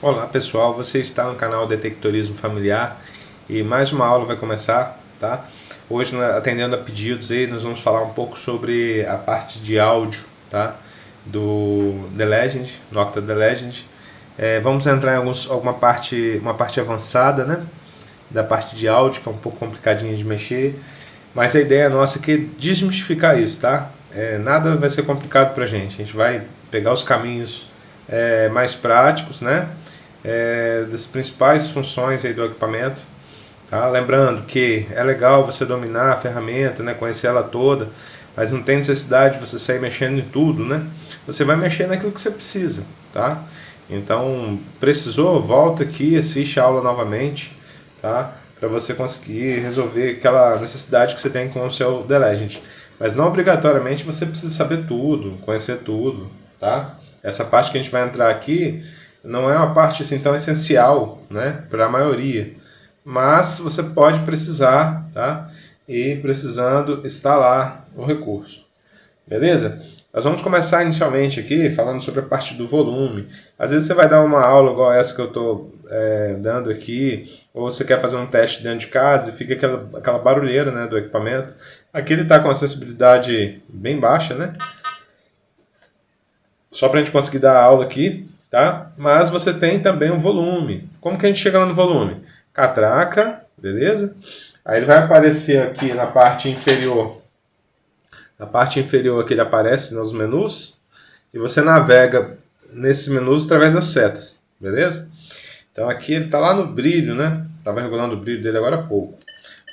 Olá pessoal, você está no canal Detectorismo Familiar e mais uma aula vai começar, tá? Hoje, atendendo a pedidos aí, nós vamos falar um pouco sobre a parte de áudio, tá? Do The Legend, Nocta The Legend. Vamos entrar em uma parte avançada, né? Da parte de áudio, que é um pouco complicadinha de mexer, mas a ideia nossa aqui é desmistificar isso, tá? Nada vai ser complicado pra gente, a gente vai pegar os caminhos mais práticos, né? Das principais funções aí do equipamento. Tá? Lembrando que é legal você dominar a ferramenta, né? Conhecer ela toda, mas não tem necessidade de você sair mexendo em tudo, né? Você vai mexer naquilo que você precisa, tá? Então, precisou, volta aqui, assiste a aula novamente, tá? Para você conseguir resolver aquela necessidade que você tem com o seu The Legend. Mas não obrigatoriamente você precisa saber tudo, conhecer tudo, tá? Essa parte que a gente vai entrar aqui não é uma parte assim tão essencial, né, para a maioria, mas você pode precisar, tá? E precisando instalar o recurso, beleza? Nós vamos começar inicialmente aqui falando sobre a parte do volume. Às vezes você vai dar uma aula igual essa que eu estou dando aqui, ou você quer fazer um teste dentro de casa e fica aquela barulheira, né, do equipamento. Aqui ele está com a sensibilidade bem baixa, né? Só para a gente conseguir dar a aula aqui, tá? Mas você tem também o volume. Como que a gente chega lá no volume? Catraca, beleza? Aí ele vai aparecer aqui na parte inferior. Na parte inferior aqui ele aparece nos menus e você navega nesses menus através das setas, beleza? Então aqui ele está lá no brilho, né? Estava regulando o brilho dele agora há pouco.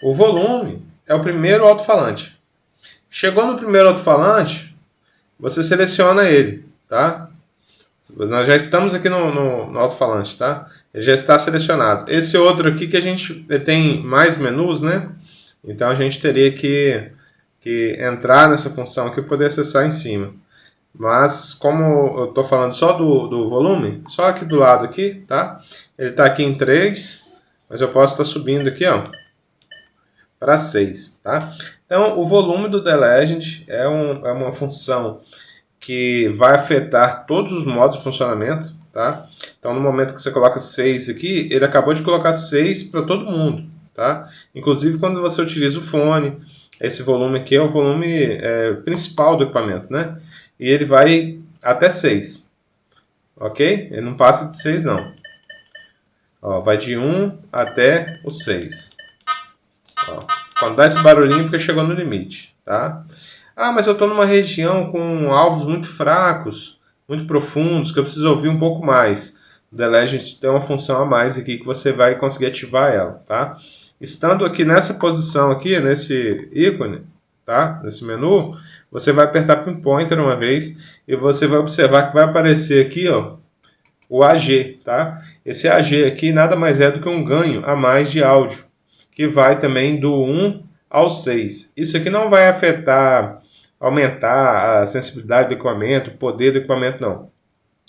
O volume é o primeiro alto-falante. Chegou no primeiro alto-falante, você seleciona ele, tá? Nós já estamos aqui no alto-falante, tá? Ele já está selecionado. Esse outro aqui que a gente tem mais menus, né? Então a gente teria que entrar nessa função aqui para poder acessar em cima. Mas como eu estou falando só do volume, só aqui do lado aqui, tá? Ele está aqui em 3, mas eu posso estar subindo aqui, ó, para 6, tá? Então o volume do The Legend é uma função que vai afetar todos os modos de funcionamento, tá? Então, no momento que você coloca 6 aqui, ele acabou de colocar 6 para todo mundo, tá? Inclusive, quando você utiliza o fone, esse volume aqui é o volume principal do equipamento, né? E ele vai até 6, ok? Ele não passa de 6, não. Ó, vai de 1 até o 6. Ó, quando dá esse barulhinho, porque chegou no limite, tá? Ah, mas eu estou numa região com alvos muito fracos, muito profundos, que eu preciso ouvir um pouco mais. O The Legend tem uma função a mais aqui que você vai conseguir ativar ela, tá? Estando aqui nessa posição aqui, nesse ícone, tá? Nesse menu, você vai apertar pinpointer uma vez e você vai observar que vai aparecer aqui, ó, o AG, tá? Esse AG aqui nada mais é do que um ganho a mais de áudio, que vai também do 1 ao 6. Isso aqui não vai aumentar a sensibilidade do equipamento, o poder do equipamento, não.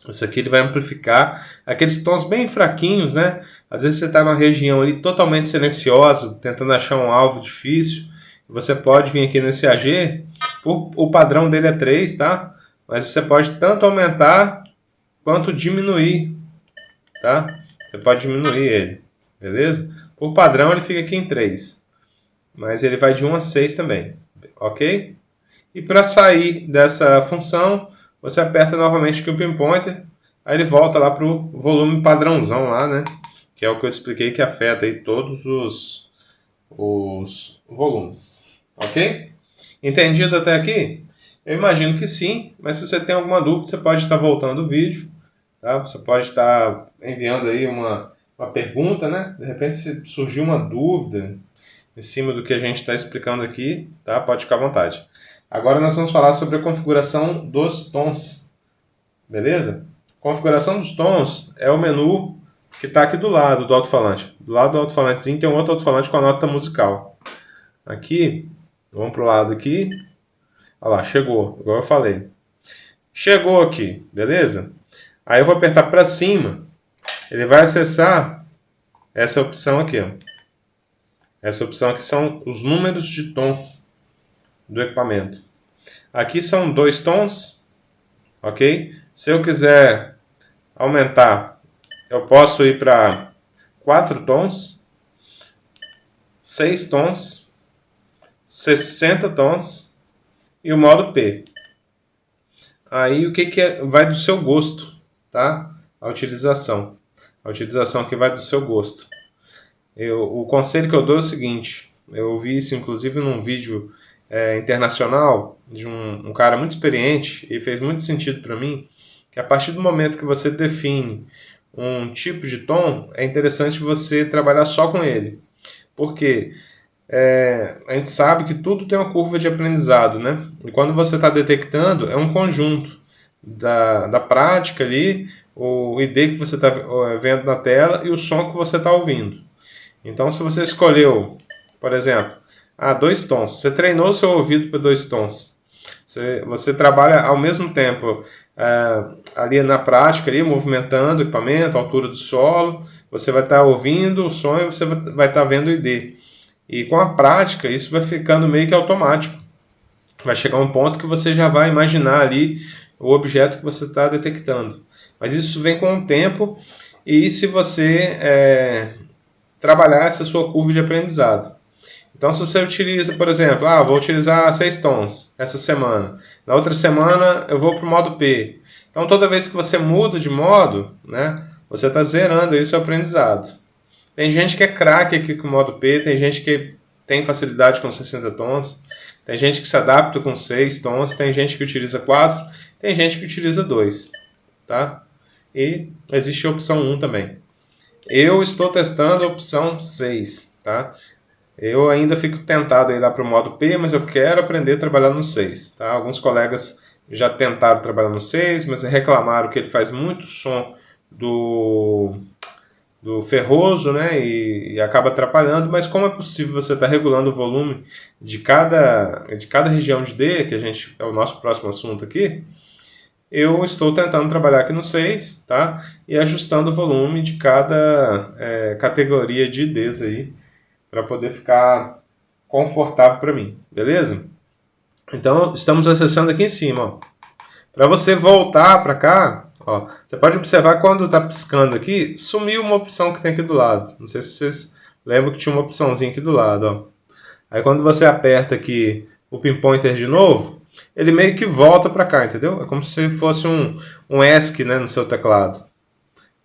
Isso aqui ele vai amplificar aqueles tons bem fraquinhos, né? Às vezes você está numa região ali totalmente silenciosa, tentando achar um alvo difícil. Você pode vir aqui nesse AG, o padrão dele é 3, tá? Mas você pode tanto aumentar quanto diminuir, tá? Você pode diminuir ele, beleza? Por padrão ele fica aqui em 3, mas ele vai de 1 a 6 também, ok? E para sair dessa função, você aperta novamente aqui o pinpointer, aí ele volta lá para o volume padrãozão lá, né? Que é o que eu expliquei que afeta aí todos os volumes, ok? Entendido até aqui? Eu imagino que sim, mas se você tem alguma dúvida, você pode estar voltando o vídeo, tá? Você pode estar enviando aí uma pergunta, né? De repente, se surgiu uma dúvida em cima do que a gente está explicando aqui, tá? Pode ficar à vontade. Agora nós vamos falar sobre a configuração dos tons, beleza? Configuração dos tons é o menu que está aqui do lado do alto-falante. Do lado do alto-falantezinho tem um outro alto-falante com a nota musical. Aqui, vamos para o lado aqui. Olha lá, chegou, igual eu falei. Chegou aqui, beleza? Aí eu vou apertar para cima, ele vai acessar essa opção aqui, ó. Essa opção aqui são os números de tons do equipamento. Aqui são 2 tons, ok? Se eu quiser aumentar eu posso ir para 4 tons, 6 tons, 60 tons e o modo P. Aí o que é? Vai do seu gosto, tá? A utilização. A utilização que vai do seu gosto. O conselho que eu dou é o seguinte, eu vi isso inclusive num vídeo internacional de um cara muito experiente e fez muito sentido para mim, que a partir do momento que você define um tipo de tom, é interessante você trabalhar só com ele. Porque a gente sabe que tudo tem uma curva de aprendizado, né? E quando você está detectando, é um conjunto da prática ali, o ID que você está vendo na tela e o som que você está ouvindo. Então, se você escolheu, por exemplo, 2 tons, você treinou o seu ouvido para 2 tons, você trabalha ao mesmo tempo ali na prática, ali, movimentando o equipamento, a altura do solo, você vai estar ouvindo o som e você vai estar vendo o ID. E com a prática, isso vai ficando meio que automático. Vai chegar um ponto que você já vai imaginar ali o objeto que você está detectando. Mas isso vem com o tempo e se você trabalhar essa sua curva de aprendizado. Então, se você utiliza, por exemplo, vou utilizar 6 tons essa semana. Na outra semana, eu vou para o modo P. Então, toda vez que você muda de modo, né, você está zerando aí o seu aprendizado. Tem gente que é craque aqui com o modo P, tem gente que tem facilidade com 60 tons, tem gente que se adapta com 6 tons, tem gente que utiliza 4, tem gente que utiliza 2, tá? E existe a opção 1 também. Eu estou testando a opção 6, tá? Eu ainda fico tentado a ir lá para o modo P, mas eu quero aprender a trabalhar no 6, tá? Alguns colegas já tentaram trabalhar no 6, mas reclamaram que ele faz muito som do ferroso, né? E acaba atrapalhando, mas como é possível você estar regulando o volume de cada região de D, que é o nosso próximo assunto aqui, eu estou tentando trabalhar aqui no 6, tá? E ajustando o volume de cada categoria de Ds aí, para poder ficar confortável para mim, beleza? Então, estamos acessando aqui em cima, para você voltar para cá, você pode observar quando está piscando aqui, sumiu uma opção que tem aqui do lado. Não sei se vocês lembram que tinha uma opçãozinha aqui do lado, Aí quando você aperta aqui o pinpointer de novo, ele meio que volta para cá, entendeu? É como se fosse um ESC, né, no seu teclado.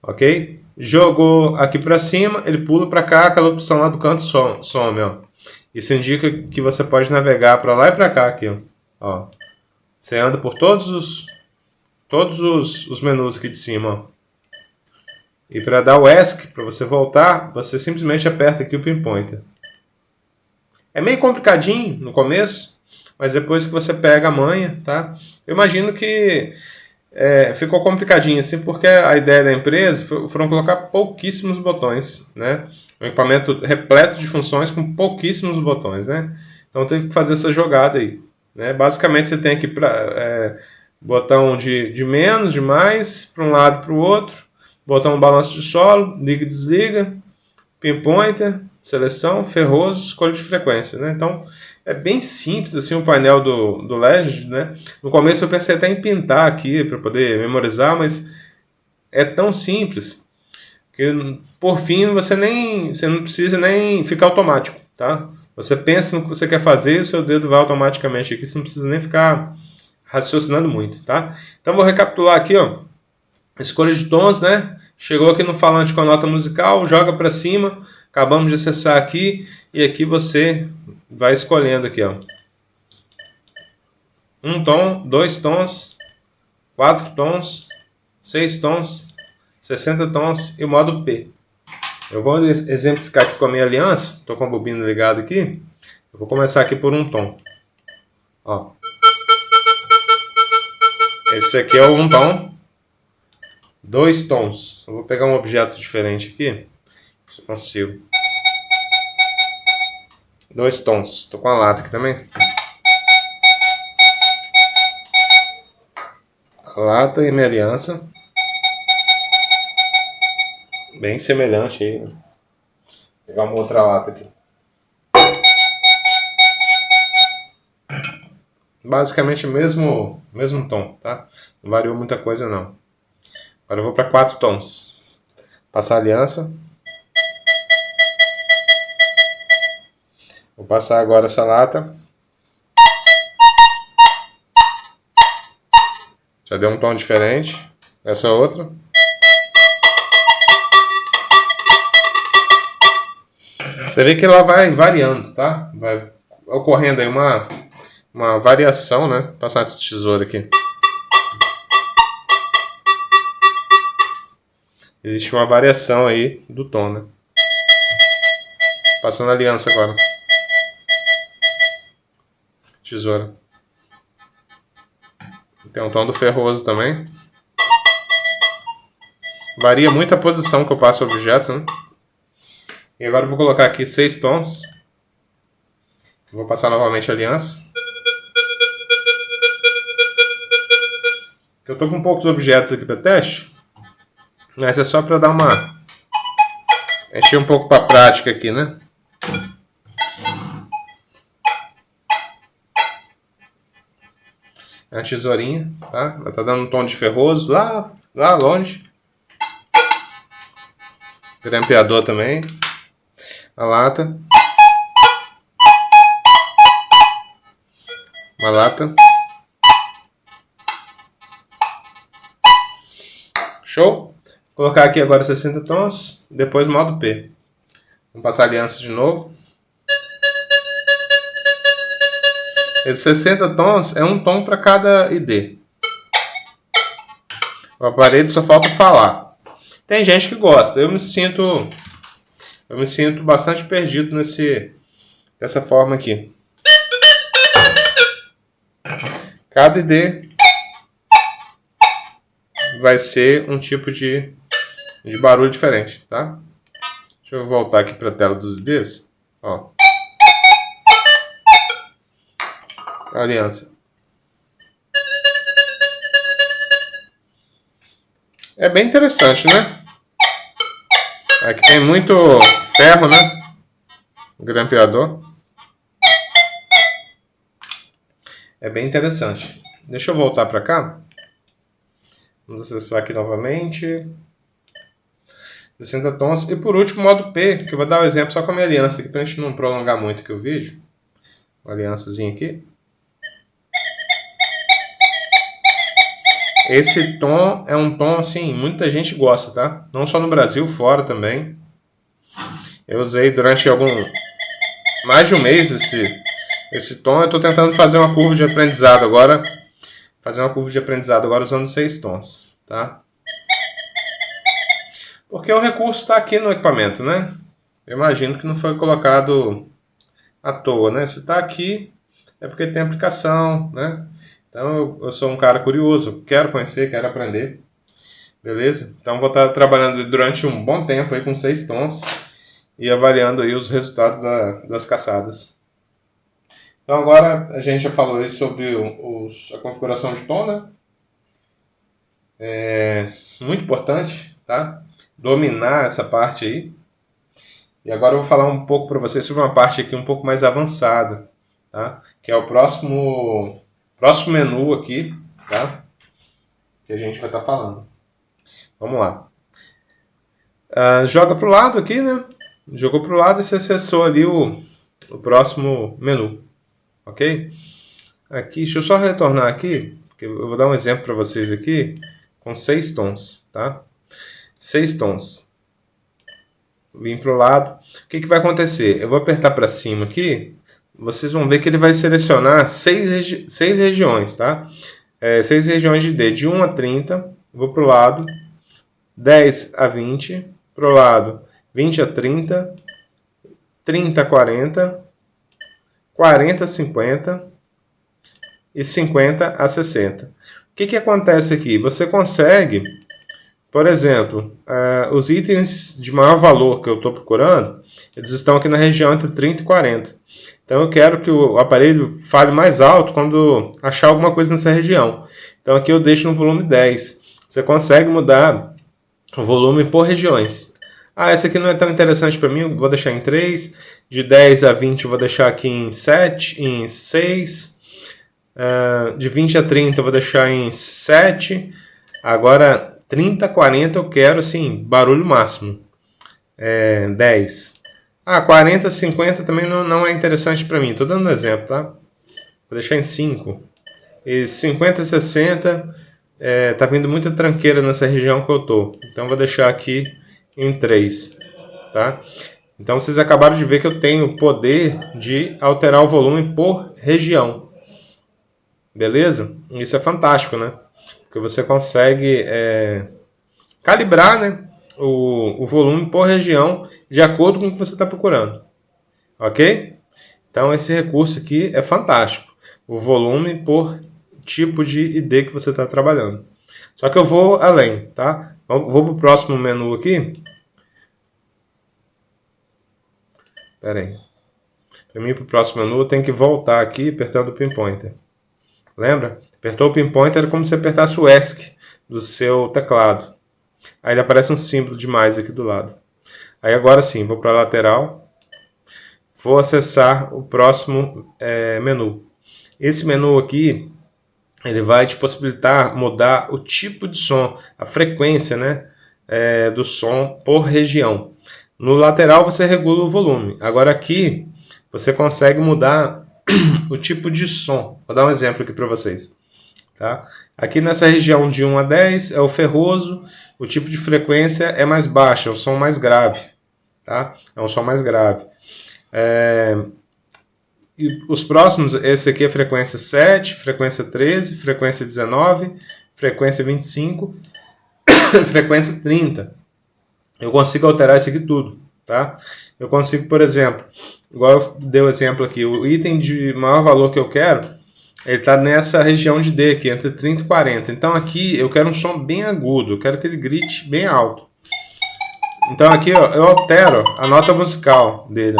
Ok? Jogou aqui para cima, ele pula para cá, aquela opção lá do canto some, Isso indica que você pode navegar para lá e para cá aqui, ó. Você anda por todos os menus aqui de cima, E para dar o ESC, para você voltar, você simplesmente aperta aqui o pinpointer. É meio complicadinho no começo, mas depois que você pega a manha, tá? Eu imagino que ficou complicadinho assim, porque a ideia da empresa foram colocar pouquíssimos botões, né? Um equipamento repleto de funções com pouquíssimos botões, né? Então teve que fazer essa jogada aí, né? Basicamente você tem aqui botão de menos, de mais, para um lado e para o outro, botão balanço de solo, liga e desliga, pinpointer, seleção, ferroso, escolha de frequência, né? Então é bem simples assim o painel do Legend, né? No começo eu pensei até em pintar aqui para poder memorizar, mas é tão simples que por fim você não precisa nem ficar automático, tá? Você pensa no que você quer fazer e o seu dedo vai automaticamente aqui, você não precisa nem ficar raciocinando muito, tá? Então vou recapitular aqui, escolha de tons, né? Chegou aqui no falante com a nota musical, joga para cima, acabamos de acessar aqui e aqui você vai escolhendo aqui, um tom, 2 tons, 4 tons, 6 tons, 60 tons e o modo P. Eu vou exemplificar aqui com a minha aliança, estou com a bobina ligada aqui, eu vou começar aqui por um tom. Esse aqui é o um tom, 2 tons. Eu vou pegar um objeto diferente aqui, se eu consigo. 2 tons. Estou com a lata aqui também. A lata e minha aliança. Bem semelhante aí. Vou pegar uma outra lata aqui. Basicamente o mesmo tom, tá? Não variou muita coisa não. Agora eu vou para 4 tons. Passar a aliança. Vou passar agora essa lata. Já deu um tom diferente. Essa outra. Você vê que ela vai variando, tá? Vai ocorrendo aí uma variação, né? Vou passar essa tesoura aqui. Existe uma variação aí do tom, né? Passando a aliança agora. Tesoura. Tem um tom do ferroso também. Varia muito a posição que eu passo o objeto, né? E agora eu vou colocar aqui 6 tons. Vou passar novamente a aliança. Eu tô com poucos objetos aqui para teste. Mas é só para dar uma... encher um pouco para prática aqui, né? É uma tesourinha, tá? Ela tá dando um tom de ferroso lá longe. Grampeador também. A lata. Uma lata. Show? Vou colocar aqui agora 60 tons. Depois modo P. Vamos passar a aliança de novo. Esses 60 tons é um tom para cada ID. O aparelho só falta falar. Tem gente que gosta. Eu me sinto bastante perdido dessa forma aqui. Cada ID vai ser um tipo de barulho diferente, tá? Deixa eu voltar aqui para a tela dos IDs. Ó. Aliança. É bem interessante, né? Aqui tem muito ferro, né? Grampeador. É bem interessante. Deixa eu voltar para cá. Vamos acessar aqui novamente. 60 tons. E por último, modo P, que eu vou dar um exemplo só com a minha aliança aqui, para a gente não prolongar muito aqui o vídeo. Uma aliançazinha aqui. Esse tom é um tom, assim, muita gente gosta, tá? Não só no Brasil, fora também. Eu usei durante mais de um mês esse tom. Eu estou tentando fazer uma curva de aprendizado agora. Usando 6 tons, tá? Porque o recurso está aqui no equipamento, né? Eu imagino que não foi colocado à toa, né? Se está aqui, é porque tem aplicação, né? Então eu sou um cara curioso, quero conhecer, quero aprender. Beleza? Então vou estar trabalhando durante um bom tempo aí com 6 tons e avaliando aí os resultados das caçadas. Então agora a gente já falou aí sobre a configuração de tom, né? É muito importante, tá? Dominar essa parte aí. E agora eu vou falar um pouco para vocês sobre uma parte aqui um pouco mais avançada, tá? Que é o próximo menu aqui, tá? Que a gente vai estar falando. Vamos lá. Joga para o lado aqui, né? Jogou para o lado e você acessou ali o próximo menu. Ok? Aqui, deixa eu só retornar aqui, porque eu vou dar um exemplo para vocês aqui com 6 tons, tá? 6 tons. Vim para o lado. O que vai acontecer? Eu vou apertar para cima aqui. Vocês vão ver que ele vai selecionar 6 regiões, tá? 6 regiões de D, de 1 a 30, vou para o lado, 10 a 20, para o lado, 20 a 30, 30 a 40, 40 a 50 e 50 a 60. O que acontece aqui? Você consegue, por exemplo, os itens de maior valor que eu estou procurando, eles estão aqui na região entre 30 e 40. Então eu quero que o aparelho fale mais alto quando achar alguma coisa nessa região. Então aqui eu deixo no volume 10. Você consegue mudar o volume por regiões. Essa aqui não é tão interessante para mim, eu vou deixar em 3. De 10 a 20 eu vou deixar aqui em 7, em 6. De 20 a 30 eu vou deixar em 7. Agora 30, 40 eu quero assim, barulho máximo. 10. 40, 50 também não é interessante para mim. Estou dando um exemplo, tá? Vou deixar em 5. E 50, 60, tá vindo muita tranqueira nessa região que eu tô. Então vou deixar aqui em 3, tá? Então vocês acabaram de ver que eu tenho o poder de alterar o volume por região. Beleza? Isso é fantástico, né? Porque você consegue calibrar, né, o volume por região de acordo com o que você está procurando. Ok? Então esse recurso aqui é fantástico. O volume por tipo de ID que você está trabalhando. Só que eu vou além, tá? Vou para o próximo menu aqui. Espera aí. Para mim, para o próximo menu, eu tenho que voltar aqui apertando o pinpointer. Lembra? Apertou o pinpointer, era como se apertasse o ESC do seu teclado. Aí ele aparece um símbolo de mais aqui do lado. Aí agora sim, vou para a lateral. Vou acessar o próximo menu. Esse menu aqui, ele vai te possibilitar mudar o tipo de som, a frequência, né, do som por região. No lateral você regula o volume. Agora aqui você consegue mudar o tipo de som. Vou dar um exemplo aqui para vocês. Tá? Aqui nessa região de 1 a 10 é o ferroso, o tipo de frequência é mais baixo, é o som mais grave. Tá? É um som mais grave. E os próximos, esse aqui é frequência 7, frequência 13, frequência 19, frequência 25, frequência 30. Eu consigo alterar isso aqui tudo, tá? Eu consigo, por exemplo, igual eu dei o exemplo aqui, o item de maior valor que eu quero, ele está nessa região de D aqui, entre 30 e 40. Então aqui eu quero um som bem agudo, eu quero que ele grite bem alto. Então aqui ó, eu altero a nota musical dele.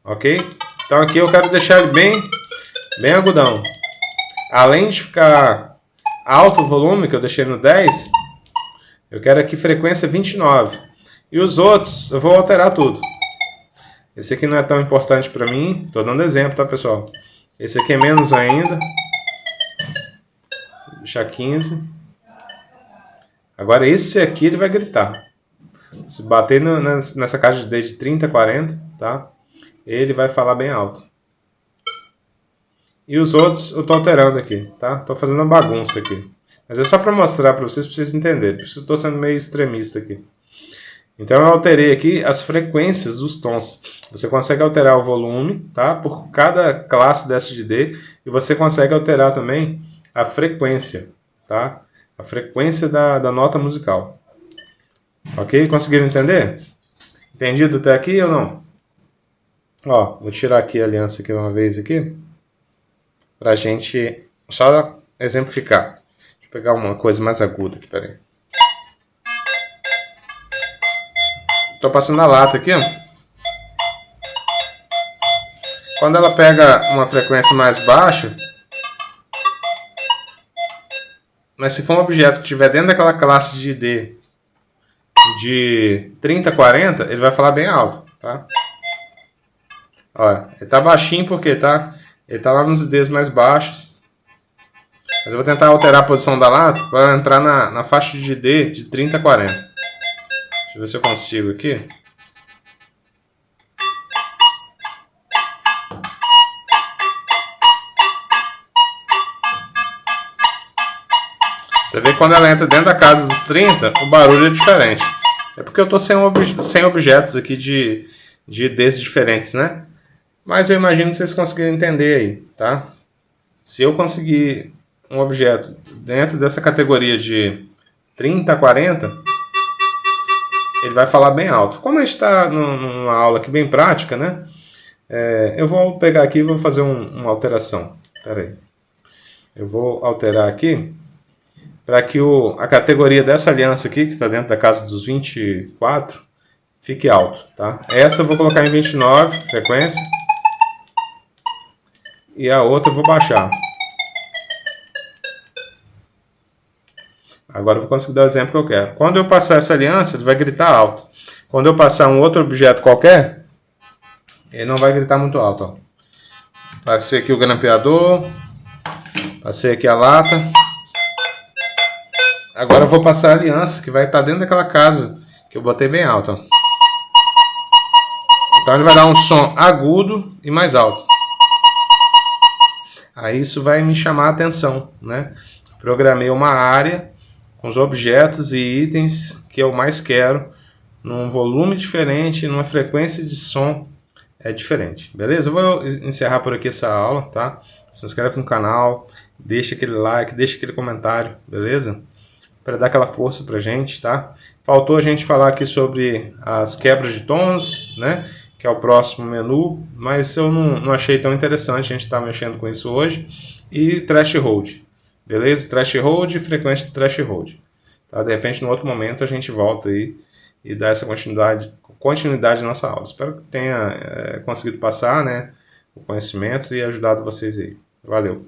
Ok? Então aqui eu quero deixar ele bem agudão. Além de ficar alto o volume, que eu deixei no 10, eu quero aqui frequência 29. E os outros, eu vou alterar tudo. Esse aqui não é tão importante para mim. Estou dando exemplo, tá, pessoal? Esse aqui é menos ainda. Vou deixar 15. Agora esse aqui ele vai gritar. Se bater nessa caixa de D de 30, 40, tá? Ele vai falar bem alto. E os outros eu estou alterando aqui, tá? Estou fazendo uma bagunça aqui. Mas é só para mostrar para vocês entenderem. Por isso eu estou sendo meio extremista aqui. Então eu alterei aqui as frequências dos tons. Você consegue alterar o volume, tá? Por cada classe dessa de D. E você consegue alterar também a frequência, tá? A frequência da nota musical. Ok? Conseguiram entender? Entendido até aqui ou não? Ó, vou tirar aqui a aliança aqui uma vez aqui. Pra gente só exemplificar. Deixa eu pegar uma coisa mais aguda aqui, peraí. Tô passando a lata aqui, ó. Quando ela pega uma frequência mais baixa, mas se for um objeto que estiver dentro daquela classe de D de 30 a 40, ele vai falar bem alto, tá? Olha, ele tá baixinho porque tá, ele tá lá nos Ds mais baixos. Mas eu vou tentar alterar a posição da lata para entrar na faixa de D de 30 a 40. Deixa eu ver se eu consigo aqui. Você vê que quando ela entra dentro da casa dos 30, o barulho é diferente. É porque eu estou sem objetos aqui de Ds diferentes, né? Mas eu imagino que vocês conseguiram entender aí, tá? Se eu conseguir um objeto dentro dessa categoria de 30 a 40, ele vai falar bem alto. Como a gente está numa aula aqui bem prática, né? Eu vou pegar aqui e vou fazer uma alteração. Espera aí. Eu vou alterar aqui para que a categoria dessa aliança aqui, que está dentro da casa dos 24, fique alto, tá? Essa eu vou colocar em 29, frequência. E a outra eu vou baixar. Agora eu vou conseguir dar o exemplo que eu quero. Quando eu passar essa aliança, ele vai gritar alto. Quando eu passar um outro objeto qualquer, ele não vai gritar muito alto. Ó. Passei aqui o grampeador. Passei aqui a lata. Agora eu vou passar a aliança, que vai estar dentro daquela casa que eu botei bem alta. Então ele vai dar um som agudo e mais alto. Aí isso vai me chamar a atenção, né? Programei uma área com os objetos e itens que eu mais quero, num volume diferente, numa frequência de som diferente, beleza? Eu vou encerrar por aqui essa aula, tá? Se inscreve no canal, deixa aquele like, deixa aquele comentário, beleza? Para dar aquela força pra gente, tá? Faltou a gente falar aqui sobre as quebras de tons, né? Que é o próximo menu, mas eu não achei tão interessante a gente estar mexendo com isso hoje. E threshold, beleza? Threshold e frequência de threshold. Tá? De repente, no outro momento, a gente volta aí e dá essa continuidade na nossa aula. Espero que tenha conseguido passar, né, o conhecimento e ajudado vocês aí. Valeu!